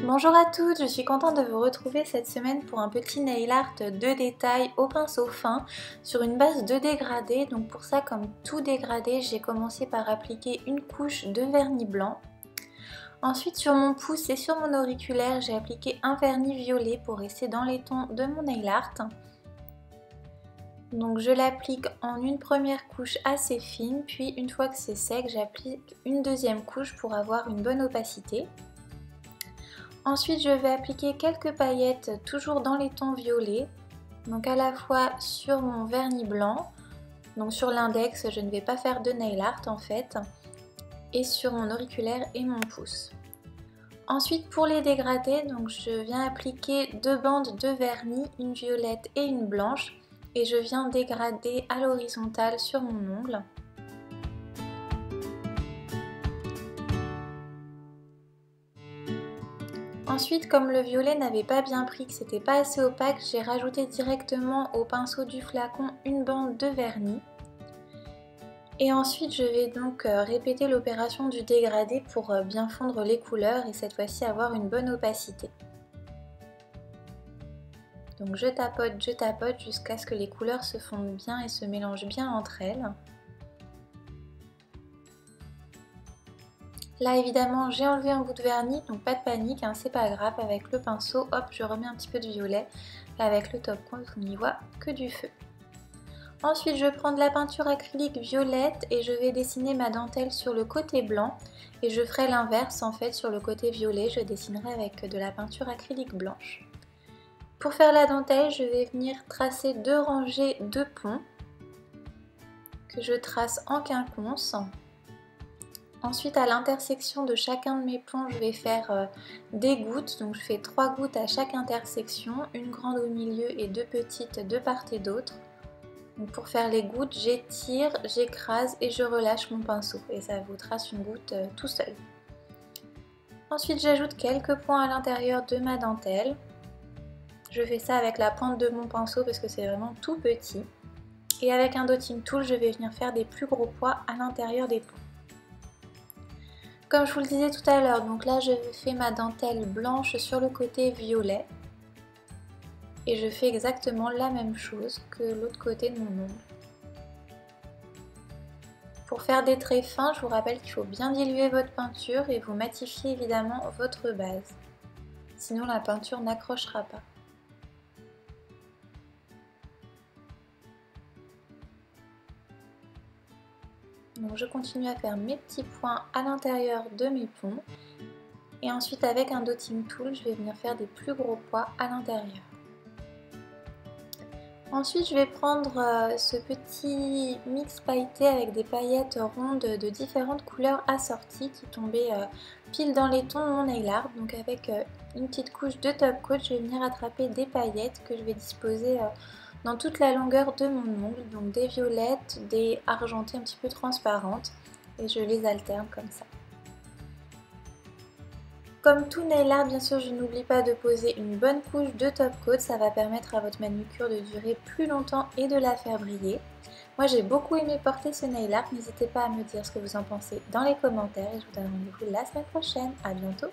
Bonjour à toutes, je suis contente de vous retrouver cette semaine pour un petit nail art de détail au pinceau fin sur une base de dégradé. Donc pour ça, comme tout dégradé, j'ai commencé par appliquer une couche de vernis blanc. Ensuite sur mon pouce et sur mon auriculaire, j'ai appliqué un vernis violet pour rester dans les tons de mon nail art. Donc je l'applique en une première couche assez fine, puis une fois que c'est sec, j'applique une deuxième couche pour avoir une bonne opacité. Ensuite je vais appliquer quelques paillettes toujours dans les tons violets, donc à la fois sur mon vernis blanc, donc sur l'index je ne vais pas faire de nail art en fait, et sur mon auriculaire et mon pouce. Ensuite pour les dégradés, donc je viens appliquer deux bandes de vernis, une violette et une blanche, et je viens dégrader à l'horizontale sur mon ongle. Ensuite, comme le violet n'avait pas bien pris, que c'était pas assez opaque, j'ai rajouté directement au pinceau du flacon une bande de vernis. Et ensuite, je vais donc répéter l'opération du dégradé pour bien fondre les couleurs et cette fois-ci avoir une bonne opacité. Donc je tapote jusqu'à ce que les couleurs se fondent bien et se mélangent bien entre elles. Là évidemment j'ai enlevé un bout de vernis, donc pas de panique, hein, c'est pas grave, avec le pinceau, hop, je remets un petit peu de violet, et avec le top coat on n'y voit que du feu. Ensuite je prends de la peinture acrylique violette et je vais dessiner ma dentelle sur le côté blanc, et je ferai l'inverse en fait, sur le côté violet je dessinerai avec de la peinture acrylique blanche. Pour faire la dentelle, je vais venir tracer deux rangées de ponts que je trace en quinconce. Ensuite, à l'intersection de chacun de mes ponts, je vais faire des gouttes. Donc je fais 3 gouttes à chaque intersection, une grande au milieu et deux petites de part et d'autre. Pour faire les gouttes, j'étire, j'écrase et je relâche mon pinceau. Et ça vous trace une goutte tout seul. Ensuite, j'ajoute quelques points à l'intérieur de ma dentelle. Je fais ça avec la pointe de mon pinceau parce que c'est vraiment tout petit. Et avec un dotting tool, je vais venir faire des plus gros pois à l'intérieur des ponts. Comme je vous le disais tout à l'heure, donc là je fais ma dentelle blanche sur le côté violet. Et je fais exactement la même chose que l'autre côté de mon ongle. Pour faire des traits fins, je vous rappelle qu'il faut bien diluer votre peinture et vous matifiez évidemment votre base. Sinon la peinture n'accrochera pas. Donc je continue à faire mes petits points à l'intérieur de mes ponts. Et ensuite avec un dotting tool, je vais venir faire des plus gros pois à l'intérieur. Ensuite je vais prendre ce petit mix pailleté avec des paillettes rondes de différentes couleurs assorties qui tombaient pile dans les tons de mon nail art. Donc avec une petite couche de top coat, je vais venir attraper des paillettes que je vais disposer dans toute la longueur de mon ongle, donc des violettes, des argentées un petit peu transparentes, et je les alterne comme ça. Comme tout nail art, bien sûr, je n'oublie pas de poser une bonne couche de top coat, ça va permettre à votre manucure de durer plus longtemps et de la faire briller. Moi j'ai beaucoup aimé porter ce nail art, n'hésitez pas à me dire ce que vous en pensez dans les commentaires et je vous donne rendez-vous la semaine prochaine, à bientôt.